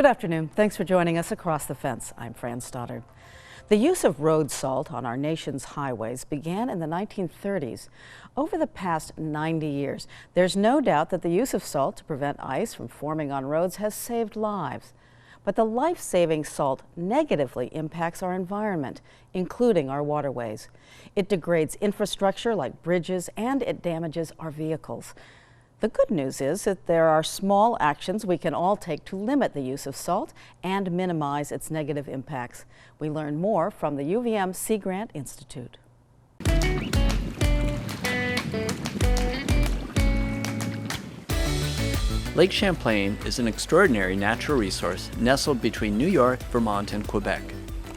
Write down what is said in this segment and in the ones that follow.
Good afternoon. Thanks for joining us across the fence. I'm Fran Stoddard. The use of road salt on our nation's highways began in the 1930s. Over the past 90 years, there's no doubt that the use of salt to prevent ice from forming on roads has saved lives. But the life-saving salt negatively impacts our environment, including our waterways. It degrades infrastructure like bridges, and it damages our vehicles. The good news is that there are small actions we can all take to limit the use of salt and minimize its negative impacts. We learn more from the UVM Sea Grant Institute. Lake Champlain is an extraordinary natural resource nestled between New York, Vermont, and Quebec.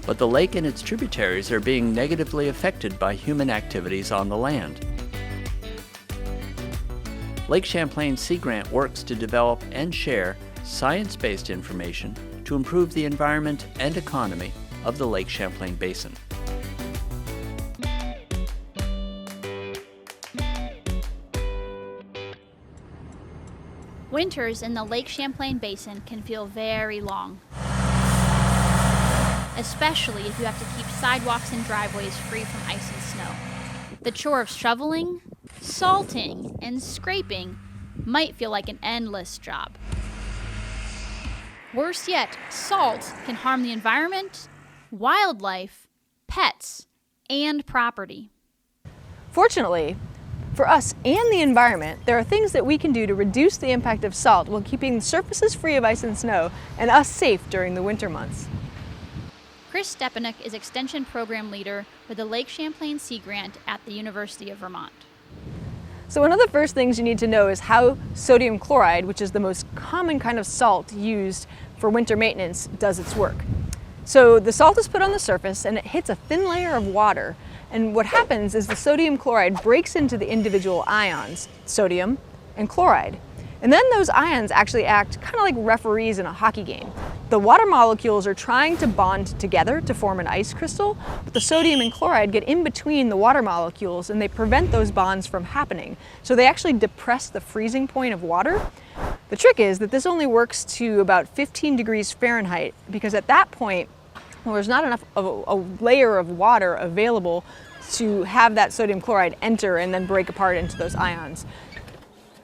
But the lake and its tributaries are being negatively affected by human activities on the land. Lake Champlain Sea Grant works to develop and share science-based information to improve the environment and economy of the Lake Champlain Basin. Winters in the Lake Champlain Basin can feel very long, especially if you have to keep sidewalks and driveways free from ice and snow. The chore of shoveling, salting, and scraping might feel like an endless job. Worse yet, salt can harm the environment, wildlife, pets, and property. Fortunately, for us and the environment, there are things that we can do to reduce the impact of salt while keeping surfaces free of ice and snow and us safe during the winter months. Chris Stepanek is Extension Program Leader with the Lake Champlain Sea Grant at the University of Vermont. So one of the first things you need to know is how sodium chloride, which is the most common kind of salt used for winter maintenance, does its work. So the salt is put on the surface and it hits a thin layer of water. And what happens is the sodium chloride breaks into the individual ions, sodium and chloride. And then those ions actually act kind of like referees in a hockey game. The water molecules are trying to bond together to form an ice crystal, but the sodium and chloride get in between the water molecules and they prevent those bonds from happening. So they actually depress the freezing point of water. The trick is that this only works to about 15 degrees Fahrenheit because at that point, well, there's not enough of a layer of water available to have that sodium chloride enter and then break apart into those ions.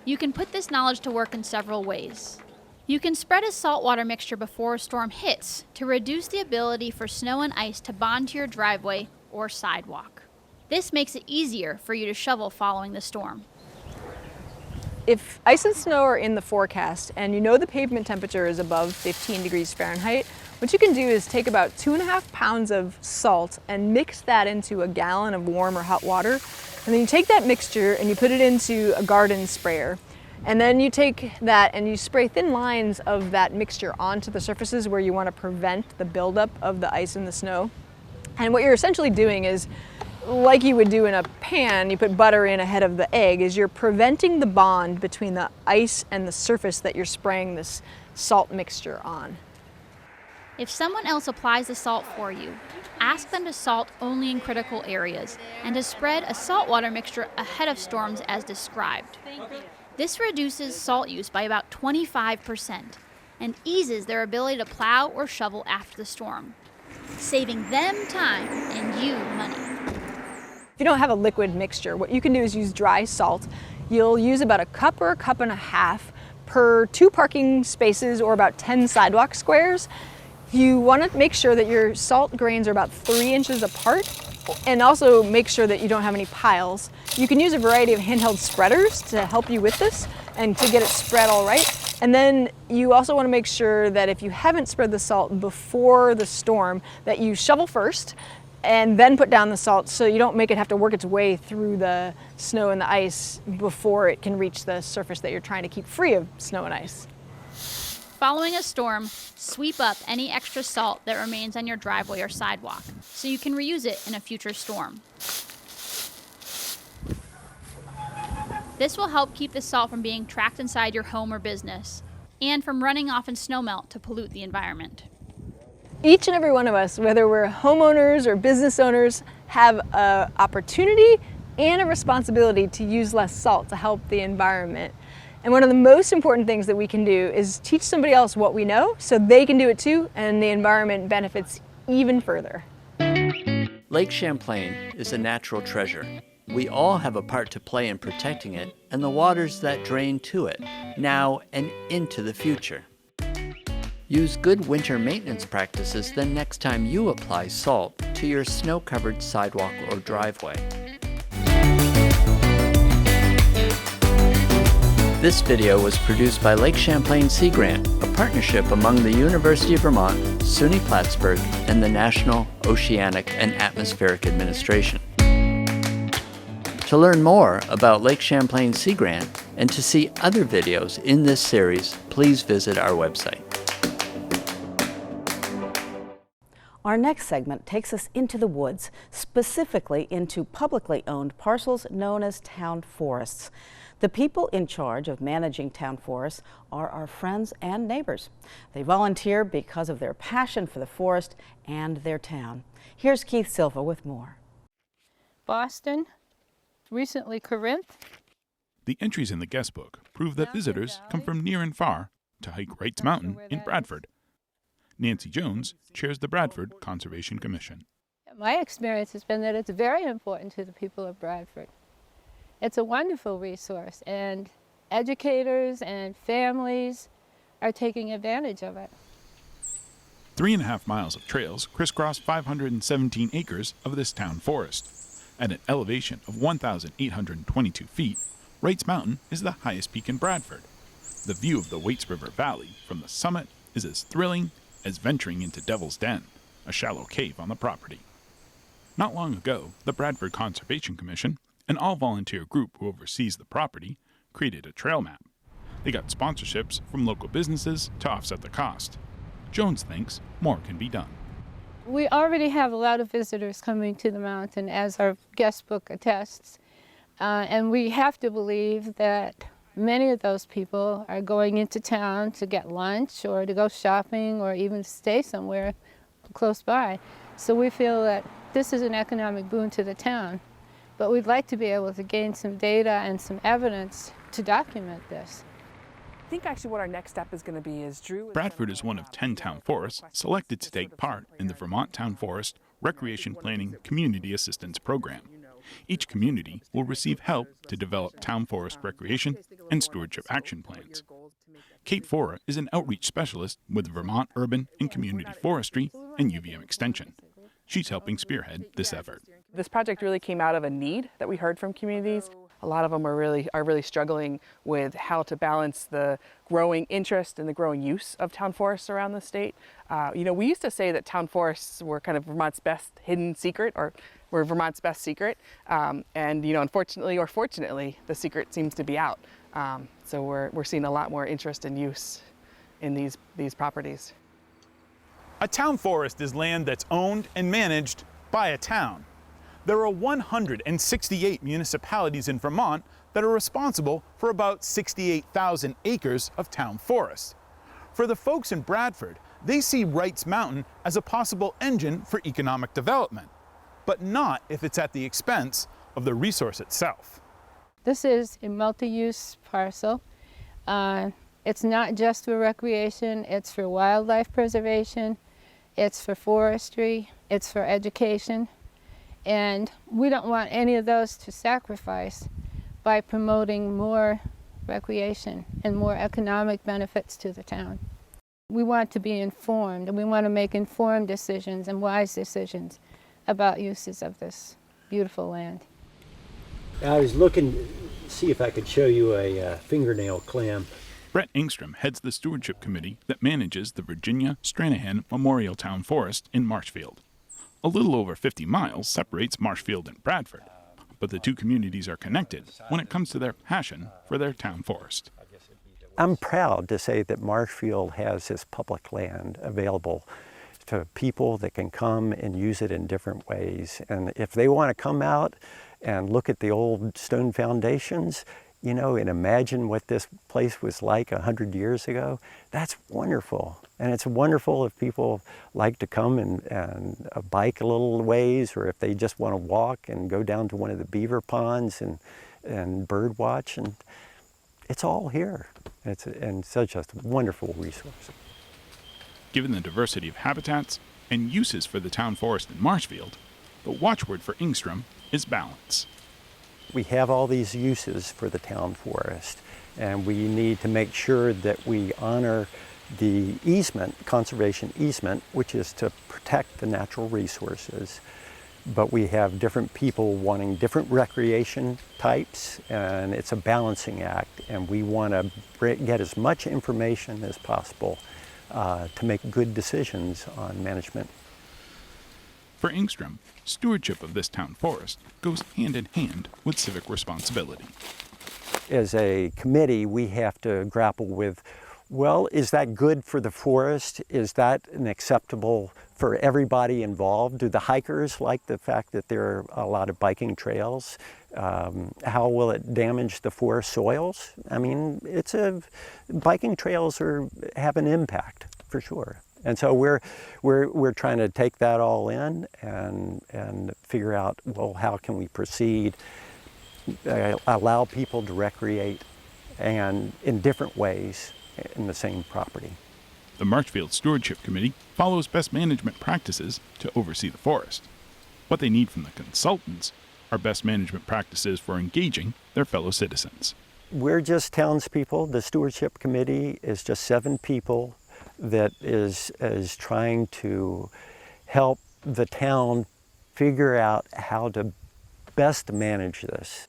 You can put this knowledge to work in several ways. You can spread a saltwater mixture before a storm hits to reduce the ability for snow and ice to bond to your driveway or sidewalk. This makes it easier for you to shovel following the storm. If ice and snow are in the forecast and you know the pavement temperature is above 15 degrees Fahrenheit, what you can do is take about 2.5 pounds of salt and mix that into a gallon of warm or hot water. And then you take that mixture and you put it into a garden sprayer. And then you take that and you spray thin lines of that mixture onto the surfaces where you want to prevent the buildup of the ice and the snow. And what you're essentially doing is, like you would do in a pan, you put butter in ahead of the egg, is you're preventing the bond between the ice and the surface that you're spraying this salt mixture on. If someone else applies the salt for you, ask them to salt only in critical areas and to spread a saltwater mixture ahead of storms as described. This reduces salt use by about 25% and eases their ability to plow or shovel after the storm, saving them time and you money. If you don't have a liquid mixture, what you can do is use dry salt. You'll use about a cup or a cup and a half per 2 parking spaces or about 10 sidewalk squares. You want to make sure that your salt grains are about 3 inches apart and also make sure that you don't have any piles. You can use a variety of handheld spreaders to help you with this and to get it spread all right. And then you also want to make sure that if you haven't spread the salt before the storm, that you shovel first and then put down the salt so you don't make it have to work its way through the snow and the ice before it can reach the surface that you're trying to keep free of snow and ice. Following a storm, sweep up any extra salt that remains on your driveway or sidewalk so you can reuse it in a future storm. This will help keep the salt from being trapped inside your home or business and from running off in snowmelt to pollute the environment. Each and every one of us, whether we're homeowners or business owners, have an opportunity and a responsibility to use less salt to help the environment. And one of the most important things that we can do is teach somebody else what we know so they can do it too, and the environment benefits even further. Lake Champlain is a natural treasure. We all have a part to play in protecting it and the waters that drain to it, now and into the future. Use good winter maintenance practices the next time you apply salt to your snow-covered sidewalk or driveway. This video was produced by Lake Champlain Sea Grant, a partnership among the University of Vermont, SUNY Plattsburgh, and the National Oceanic and Atmospheric Administration. To learn more about Lake Champlain Sea Grant and to see other videos in this series, please visit our website. Our next segment takes us into the woods, specifically into publicly owned parcels known as town forests. The people in charge of managing town forests are our friends and neighbors. They volunteer because of their passion for the forest and their town. Here's Keith Silva with more. Boston, recently Corinth. The entries in the guest book prove that visitors come from near and far to hike Wrights Mountain in Bradford. Nancy Jones chairs the Bradford Conservation Commission. My experience has been that it's very important to the people of Bradford. It's a wonderful resource, and educators and families are taking advantage of it. 3.5 miles of trails crisscross 517 acres of this town forest. At an elevation of 1,822 feet, Wrights Mountain is the highest peak in Bradford. The view of the Waits River Valley from the summit is as thrilling as venturing into Devil's Den, a shallow cave on the property. Not long ago, the Bradford Conservation Commission, an all-volunteer group who oversees the property, created a trail map. They got sponsorships from local businesses to offset the cost. Jones thinks more can be done. We already have a lot of visitors coming to the mountain, as our guest book attests, and we have to believe that many of those people are going into town to get lunch or to go shopping or even stay somewhere close by. So we feel that this is an economic boon to the town, but we'd like to be able to gain some data and some evidence to document this. I think actually what our next step is going to be is Drew. Bradford is one of 10 town forests selected to take part in the Vermont Town Forest Recreation Planning Community Assistance Program. Each community will receive help to develop town forest recreation and stewardship action plans. Kate Fora is an outreach specialist with Vermont Urban and Community Forestry and UVM Extension. She's helping spearhead this effort. This project really came out of a need that we heard from communities. A lot of them are really struggling with how to balance the growing interest and the growing use of town forests around the state. We used to say that town forests were kind of Vermont's best hidden secret, or were Vermont's best secret. And unfortunately or fortunately, the secret seems to be out. So we're seeing a lot more interest and use in these properties. A town forest is land that's owned and managed by a town. There are 168 municipalities in Vermont that are responsible for about 68,000 acres of town forest. For the folks in Bradford, they see Wrights Mountain as a possible engine for economic development, but not if it's at the expense of the resource itself. This is a multi-use parcel. It's not just for recreation, it's for wildlife preservation, it's for forestry, it's for education. And we don't want any of those to sacrifice by promoting more recreation and more economic benefits to the town. We want to be informed, and we want to make informed decisions and wise decisions about uses of this beautiful land. I was looking to see if I could show you a fingernail clamp. Brett Engstrom heads the stewardship committee that manages the Virginia Stranahan Memorial Town Forest in Marshfield. A little over 50 miles separates Marshfield and Bradford, but the two communities are connected when it comes to their passion for their town forest. I'm proud to say that Marshfield has this public land available to people that can come and use it in different ways. And if they want to come out and look at the old stone foundations, and imagine what this place was like 100 years ago, that's wonderful. And it's wonderful if people like to come and bike a little ways, or if they just want to walk and go down to one of the beaver ponds and bird watch. And it's all here. And such a wonderful resource. Given the diversity of habitats and uses for the town forest in Marshfield, the watchword for Engstrom is balance. We have all these uses for the town forest, and we need to make sure that we honor the easement, conservation easement, which is to protect the natural resources. But we have different people wanting different recreation types, and it's a balancing act, and we want to get as much information as possible to make good decisions on management. For Engstrom, stewardship of this town forest goes hand in hand with civic responsibility. As a committee, we have to grapple with, well, is that good for the forest? Is that an acceptable for everybody involved? Do the hikers like the fact that there are a lot of biking trails? How will it damage the forest soils? I mean, biking trails have an impact for sure. And so we're trying to take that all in and figure out, well, how can we proceed, allow people to recreate and in different ways in the same property. The Marshfield Stewardship Committee follows best management practices to oversee the forest. What they need from the consultants are best management practices for engaging their fellow citizens. We're just townspeople. The Stewardship Committee is just 7 people that is trying to help the town figure out how to best manage this.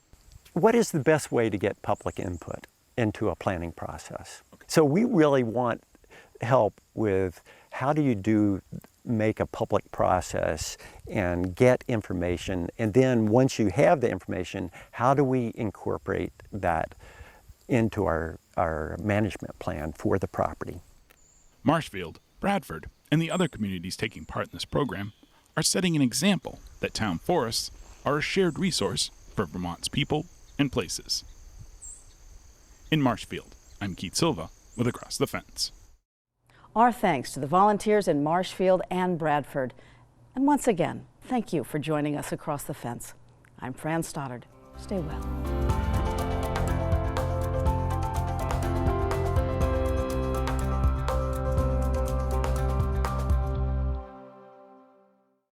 What is the best way to get public input into a planning process? So we really want help with how do you make a public process and get information, and then once you have the information, how do we incorporate that into our management plan for the property? Marshfield, Bradford, and the other communities taking part in this program are setting an example that town forests are a shared resource for Vermont's people and places. In Marshfield, I'm Keith Silva with Across the Fence. Our thanks to the volunteers in Marshfield and Bradford. And once again, thank you for joining us across the fence. I'm Fran Stoddard. Stay well.